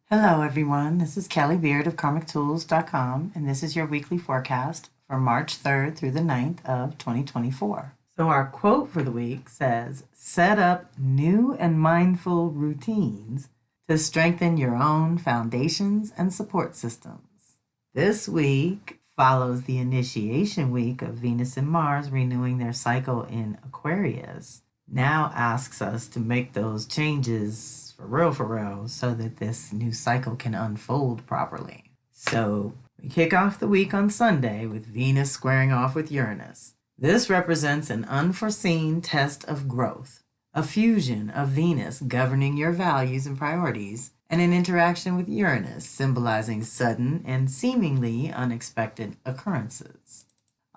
Hello, everyone. This is Kelly Beard of KarmicTools.com, and this is your weekly forecast for March 3rd through the 9th of 2024. So our quote for the week says, set up new and mindful routines to strengthen your own foundations and support systems. This week follows the initiation week of Venus and Mars renewing their cycle in Aquarius. Now asks us to make those changes for real, so that this new cycle can unfold properly. So we kick off the week on Sunday with Venus squaring off with Uranus. This represents an unforeseen test of growth, a fusion of Venus governing your values and priorities, and an interaction with Uranus symbolizing sudden and seemingly unexpected occurrences.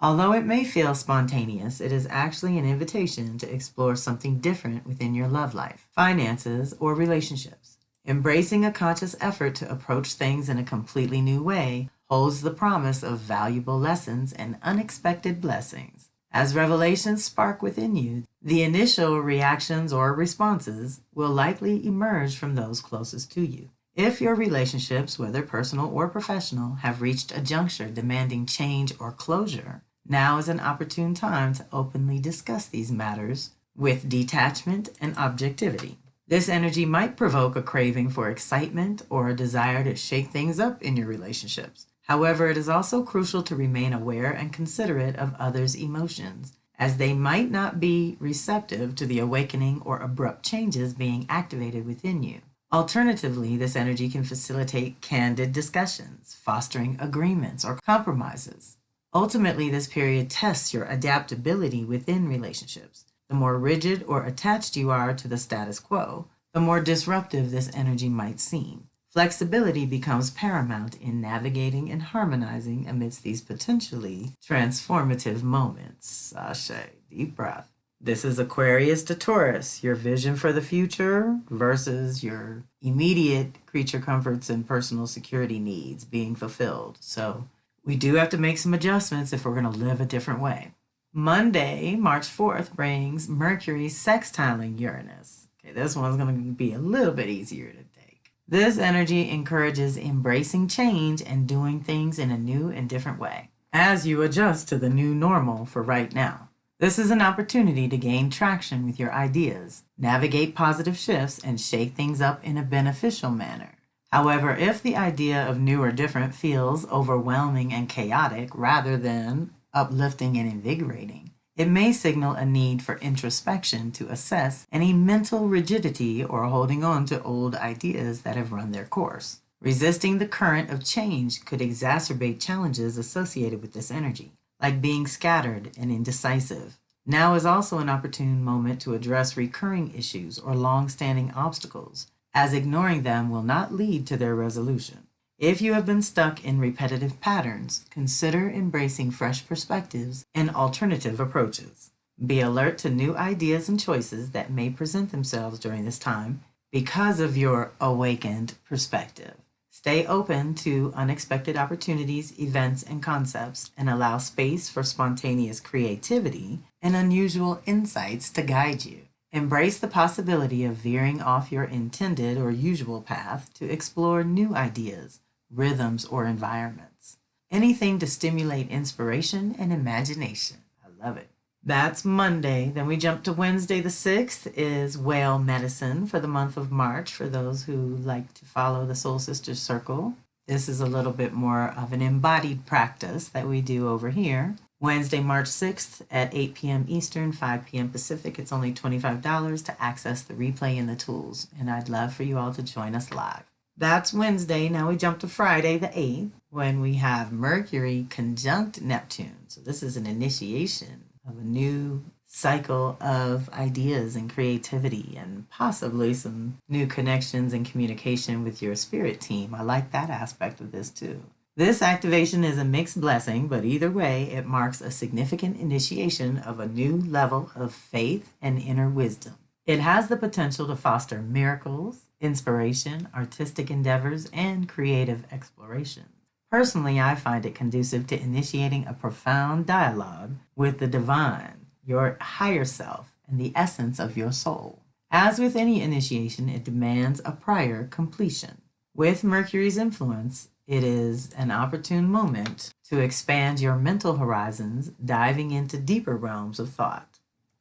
Although it may feel spontaneous, it is actually an invitation to explore something different within your love life, finances, or relationships. Embracing a conscious effort to approach things in a completely new way holds the promise of valuable lessons and unexpected blessings. As revelations spark within you, the initial reactions or responses will likely emerge from those closest to you. If your relationships, whether personal or professional, have reached a juncture demanding change or closure, now is an opportune time to openly discuss these matters with detachment and objectivity. This energy might provoke a craving for excitement or a desire to shake things up in your relationships. However, it is also crucial to remain aware and considerate of others' emotions, as they might not be receptive to the awakening or abrupt changes being activated within you. Alternatively, this energy can facilitate candid discussions, fostering agreements or compromises. Ultimately, this period tests your adaptability within relationships. The more rigid or attached you are to the status quo, the more disruptive this energy might seem. Flexibility becomes paramount in navigating and harmonizing amidst these potentially transformative moments. Ashe, deep breath. This is Aquarius to Taurus, your vision for the future versus your immediate creature comforts and personal security needs being fulfilled. So we do have to make some adjustments if we're going to live a different way. Monday, March 4th, brings Mercury sextiling Uranus. Okay, this one's going to be a little bit easier to take. This energy encourages embracing change and doing things in a new and different way as you adjust to the new normal for right now. This is an opportunity to gain traction with your ideas, navigate positive shifts, and shake things up in a beneficial manner. However, if the idea of new or different feels overwhelming and chaotic rather than uplifting and invigorating, it may signal a need for introspection to assess any mental rigidity or holding on to old ideas that have run their course. Resisting the current of change could exacerbate challenges associated with this energy, like being scattered and indecisive. Now is also an opportune moment to address recurring issues or long-standing obstacles, as ignoring them will not lead to their resolution. If you have been stuck in repetitive patterns, consider embracing fresh perspectives and alternative approaches. Be alert to new ideas and choices that may present themselves during this time because of your awakened perspective. Stay open to unexpected opportunities, events, and concepts, and allow space for spontaneous creativity and unusual insights to guide you. Embrace the possibility of veering off your intended or usual path to explore new ideas, rhythms, or environments. Anything to stimulate inspiration and imagination. I love it. That's Monday. Then we jump to Wednesday the 6th is Whale Medicine for the month of March for those who like to follow the Soul Sisters Circle. This is a little bit more of an embodied practice that we do over here. Wednesday, March 6th at 8 p.m. Eastern, 5 p.m. Pacific. It's only $25 to access the replay and the tools, and I'd love for you all to join us live. That's Wednesday. Now we jump to Friday, the 8th, when we have Mercury conjunct Neptune. So this is an initiation of a new cycle of ideas and creativity and possibly some new connections and communication with your spirit team. I like that aspect of this too. This activation is a mixed blessing, but either way, it marks a significant initiation of a new level of faith and inner wisdom. It has the potential to foster miracles, inspiration, artistic endeavors, and creative exploration. Personally, I find it conducive to initiating a profound dialogue with the divine, your higher self, and the essence of your soul. As with any initiation, it demands a prior completion. With Mercury's influence, it is an opportune moment to expand your mental horizons, diving into deeper realms of thought.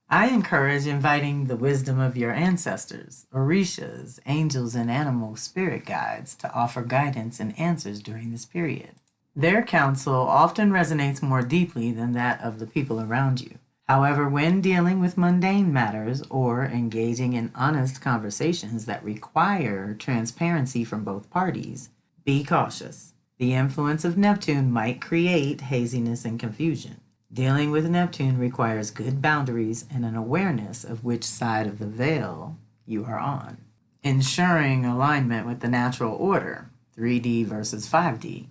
I encourage inviting the wisdom of your ancestors, orishas, angels, and animal spirit guides to offer guidance and answers during this period. Their counsel often resonates more deeply than that of the people around you. However, when dealing with mundane matters or engaging in honest conversations that require transparency from both parties, be cautious. The influence of Neptune might create haziness and confusion. Dealing with Neptune requires good boundaries and an awareness of which side of the veil you are on. Ensuring alignment with the natural order, 3D versus 5D.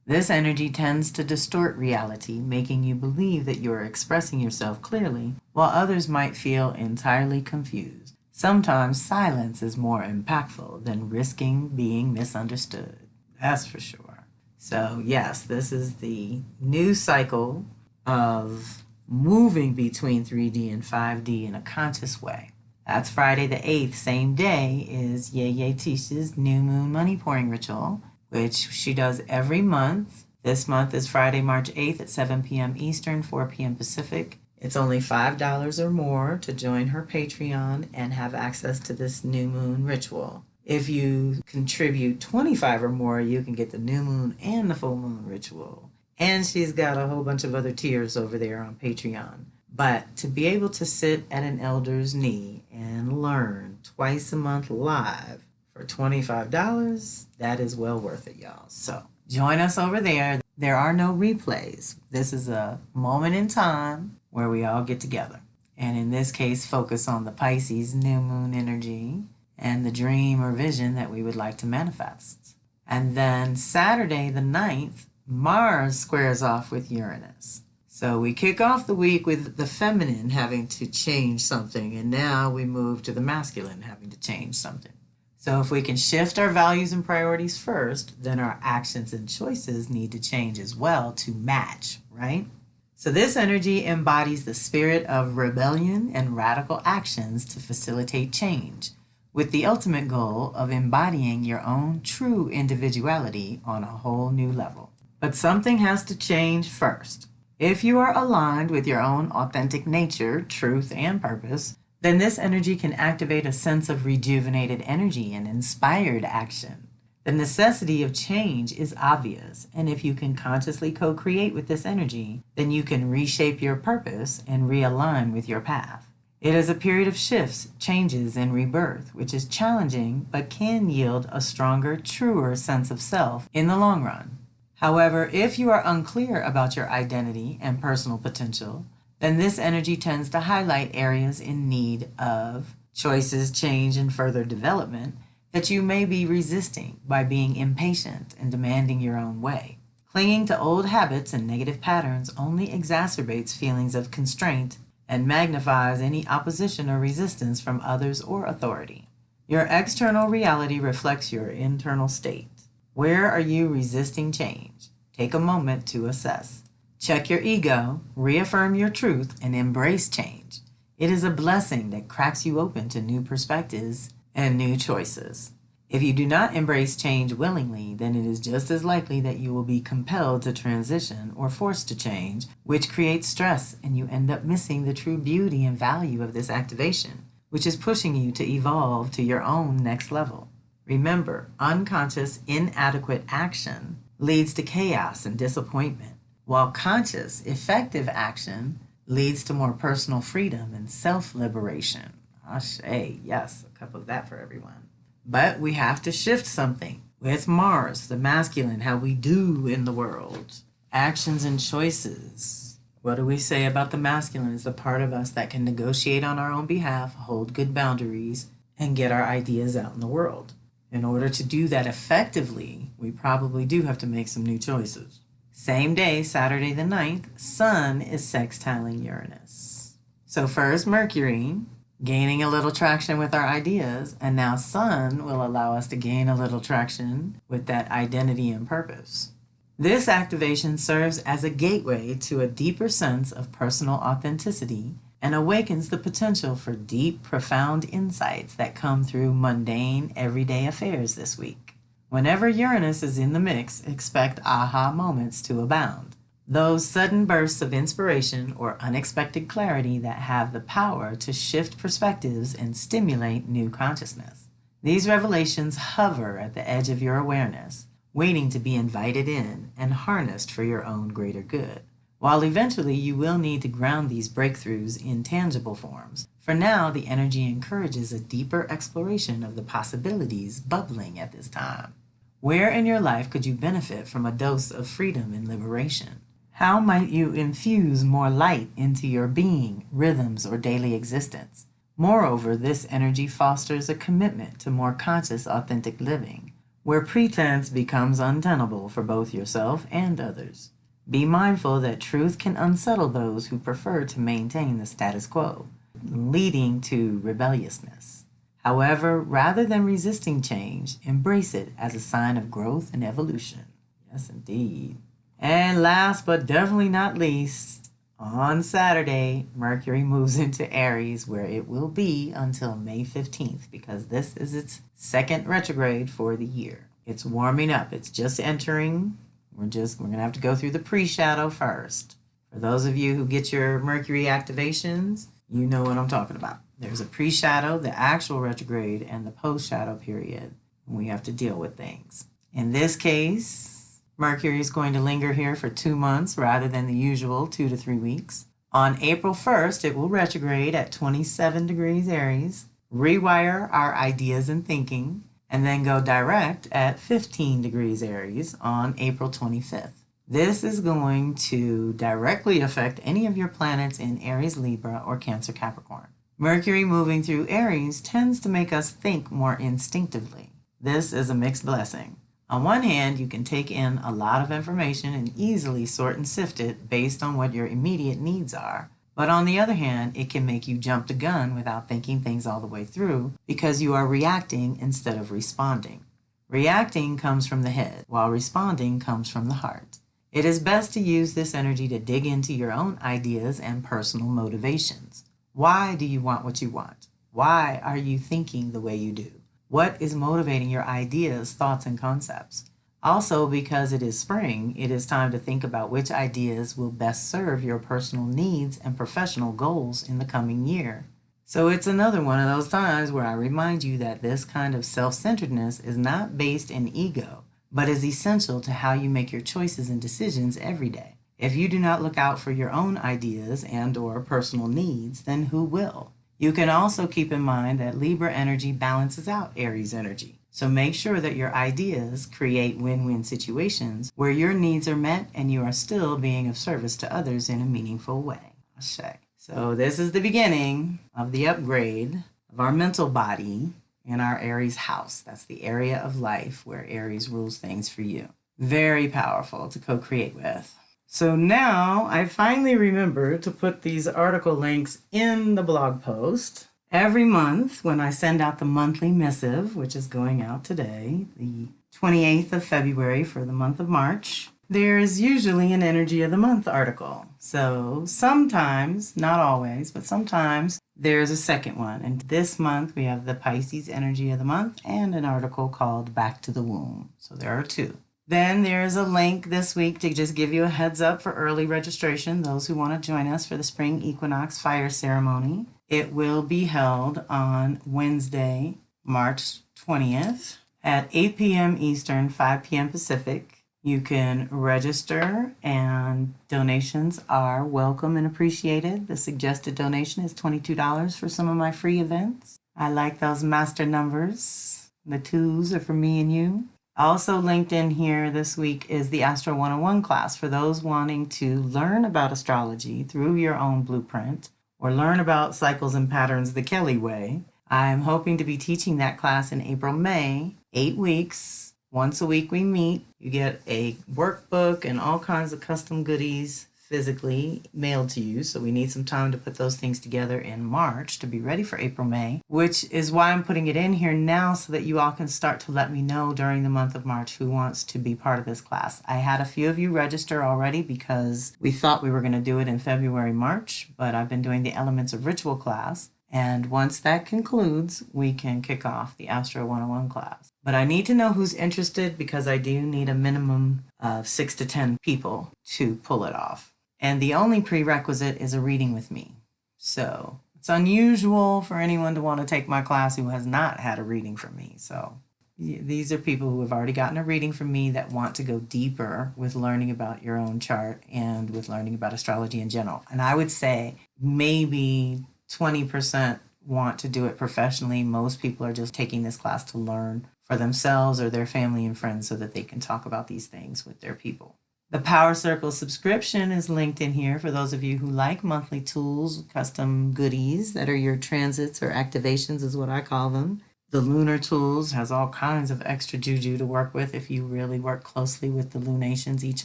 This energy tends to distort reality, making you believe that you are expressing yourself clearly, while others might feel entirely confused. Sometimes silence is more impactful than risking being misunderstood. That's for sure. So, yes, this is the new cycle of moving between 3D and 5D in a conscious way. That's Friday the 8th. Same day is Yeye Tisha's new moon money pouring ritual, which she does every month. This month is Friday, March 8th at 7 p.m. Eastern, 4 p.m. Pacific. It's only $5 or more to join her Patreon and have access to this new moon ritual. If you contribute $25 or more, you can get the new moon and the full moon ritual. And she's got a whole bunch of other tiers over there on Patreon. But to be able to sit at an elder's knee and learn twice a month live for $25, that is well worth it, y'all. So join us over there. There are no replays. This is a moment in time where we all get together. And in this case, focus on the Pisces new moon energy and the dream or vision that we would like to manifest. And then Saturday the 9th, Mars squares off with Uranus. So we kick off the week with the feminine having to change something, and now we move to the masculine having to change something. So if we can shift our values and priorities first, then our actions and choices need to change as well to match, right? So this energy embodies the spirit of rebellion and radical actions to facilitate change, with the ultimate goal of embodying your own true individuality on a whole new level. But something has to change first. If you are aligned with your own authentic nature, truth, and purpose, then this energy can activate a sense of rejuvenated energy and inspired action. The necessity of change is obvious, and if you can consciously co-create with this energy, then you can reshape your purpose and realign with your path. It is a period of shifts, changes, and rebirth, which is challenging but can yield a stronger, truer sense of self in the long run. However, if you are unclear about your identity and personal potential, then this energy tends to highlight areas in need of choices, change, and further development that you may be resisting by being impatient and demanding your own way. Clinging to old habits and negative patterns only exacerbates feelings of constraint and magnifies any opposition or resistance from others or authority. Your external reality reflects your internal state. Where are you resisting change? Take a moment to assess. Check your ego, reaffirm your truth, and embrace change. It is a blessing that cracks you open to new perspectives and new choices. If you do not embrace change willingly, then it is just as likely that you will be compelled to transition or forced to change, which creates stress, and you end up missing the true beauty and value of this activation, which is pushing you to evolve to your own next level. Remember, unconscious, inadequate action leads to chaos and disappointment, while conscious, effective action leads to more personal freedom and self-liberation. Ashe, yes, a cup of that for everyone. But we have to shift something. With Mars, the masculine, how we do in the world. Actions and choices. What do we say about the masculine? It's a part of us that can negotiate on our own behalf, hold good boundaries, and get our ideas out in the world. In order to do that effectively, we probably do have to make some new choices. Same day, Saturday the 9th, Sun is sextiling Uranus. So first Mercury, gaining a little traction with our ideas, and now Sun will allow us to gain a little traction with that identity and purpose. This activation serves as a gateway to a deeper sense of personal authenticity and awakens the potential for deep, profound insights that come through mundane, everyday affairs this week. Whenever Uranus is in the mix, expect aha moments to abound. Those sudden bursts of inspiration or unexpected clarity that have the power to shift perspectives and stimulate new consciousness. These revelations hover at the edge of your awareness, waiting to be invited in and harnessed for your own greater good. While eventually you will need to ground these breakthroughs in tangible forms, for now the energy encourages a deeper exploration of the possibilities bubbling at this time. Where in your life could you benefit from a dose of freedom and liberation? How might you infuse more light into your being, rhythms, or daily existence? Moreover, this energy fosters a commitment to more conscious, authentic living, where pretense becomes untenable for both yourself and others. Be mindful that truth can unsettle those who prefer to maintain the status quo, leading to rebelliousness. However, rather than resisting change, embrace it as a sign of growth and evolution. Yes, indeed. And last but definitely not least, on Saturday, Mercury moves into Aries, where it will be until May 15th, because this is its second retrograde for the year. It's warming up. It's just entering. We're going to have to go through the pre-shadow first. For those of you who get your Mercury activations, you know what I'm talking about. There's a pre-shadow, the actual retrograde, and the post-shadow period. We have to deal with things. In this case, Mercury is going to linger here for 2 months rather than the usual 2 to 3 weeks. On April 1st, it will retrograde at 27 degrees Aries, rewire our ideas and thinking, and then go direct at 15 degrees Aries on April 25th. This is going to directly affect any of your planets in Aries, Libra, or Cancer, Capricorn. Mercury moving through Aries tends to make us think more instinctively. This is a mixed blessing. On one hand, you can take in a lot of information and easily sort and sift it based on what your immediate needs are. But on the other hand, it can make you jump the gun without thinking things all the way through because you are reacting instead of responding. Reacting comes from the head, while responding comes from the heart. It is best to use this energy to dig into your own ideas and personal motivations. Why do you want what you want? Why are you thinking the way you do? What is motivating your ideas, thoughts, and concepts? Also, because it is spring, it is time to think about which ideas will best serve your personal needs and professional goals in the coming year. So it's another one of those times where I remind you that this kind of self-centeredness is not based in ego, but is essential to how you make your choices and decisions every day. If you do not look out for your own ideas and/or personal needs, then who will? You can also keep in mind that Libra energy balances out Aries energy. So make sure that your ideas create win-win situations where your needs are met and you are still being of service to others in a meaningful way. So this is the beginning of the upgrade of our mental body in our Aries house. That's the area of life where Aries rules things for you. Very powerful to co-create with. So now I finally remember to put these article links in the blog post. Every month when I send out the monthly missive, which is going out today, the 28th of February for the month of March, there is usually an Energy of the Month article. So sometimes, not always, but sometimes there's a second one. And this month we have the Pisces Energy of the Month and an article called Back to the Womb. So there are two. Then there's a link this week to just give you a heads up for early registration, those who want to join us for the Spring Equinox Fire Ceremony. It will be held on Wednesday, March 20th at 8 p.m. Eastern, 5 p.m. Pacific. You can register and donations are welcome and appreciated. The suggested donation is $22 for some of my free events. I like those master numbers. The twos are for me and you. Also linked in here this week is the Astro 101 class for those wanting to learn about astrology through your own blueprint or learn about cycles and patterns the Kelly way. I'm hoping to be teaching that class in April, May, 8 weeks. Once a week we meet. You get a workbook and all kinds of custom goodies physically mailed to you. So we need some time to put those things together in March to be ready for April, May, which is why I'm putting it in here now so that you all can start to let me know during the month of March who wants to be part of this class. I had a few of you register already because we thought we were going to do it in February, March, but I've been doing the Elements of Ritual class. And once that concludes, we can kick off the Astro 101 class. But I need to know who's interested because I do need a minimum of 6 to 10 people to pull it off. And the only prerequisite is a reading with me. So it's unusual for anyone to want to take my class who has not had a reading from me. So these are people who have already gotten a reading from me that want to go deeper with learning about your own chart and with learning about astrology in general. And I would say maybe 20% want to do it professionally. Most people are just taking this class to learn for themselves or their family and friends so that they can talk about these things with their people. The Power Circle subscription is linked in here for those of you who like monthly tools, custom goodies that are your transits or activations is what I call them. The Lunar Tools has all kinds of extra juju to work with if you really work closely with the lunations each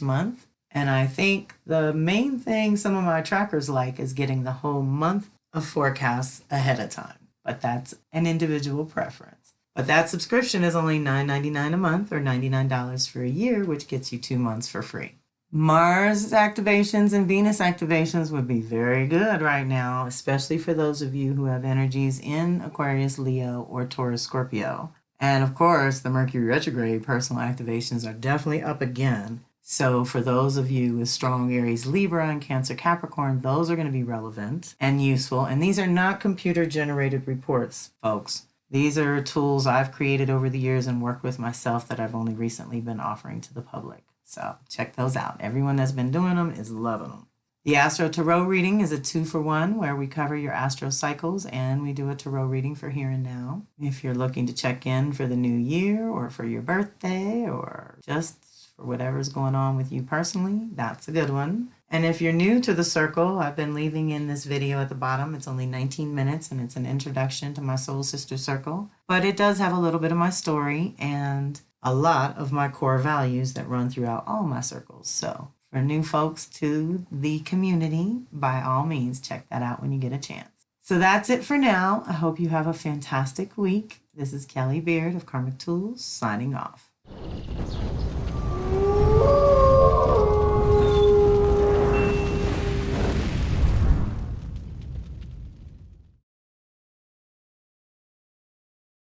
month. And I think the main thing some of my trackers like is getting the whole month of forecasts ahead of time. But that's an individual preference. But that subscription is only $9.99 a month or $99 for a year, which gets you 2 months for free. Mars activations and Venus activations would be very good right now, especially for those of you who have energies in Aquarius, Leo, or Taurus, Scorpio. And of course, the Mercury retrograde personal activations are definitely up again. So for those of you with strong Aries, Libra, and Cancer, Capricorn, those are going to be relevant and useful. And these are not computer-generated reports, folks. These are tools I've created over the years and worked with myself that I've only recently been offering to the public. So check those out. Everyone that's been doing them is loving them. The Astro Tarot reading is a 2-for-1 where we cover your astro cycles and we do a tarot reading for here and now. If you're looking to check in for the new year or for your birthday or just for whatever's going on with you personally, that's a good one. And if you're new to the circle, I've been leaving in this video at the bottom. It's only 19 minutes and it's an introduction to my soul sister circle. But it does have a little bit of my story and a lot of my core values that run throughout all my circles. So for new folks to the community, by all means, check that out when you get a chance. So that's it for now. I hope you have a fantastic week. This is Kelly Beard of Karmic Tools signing off.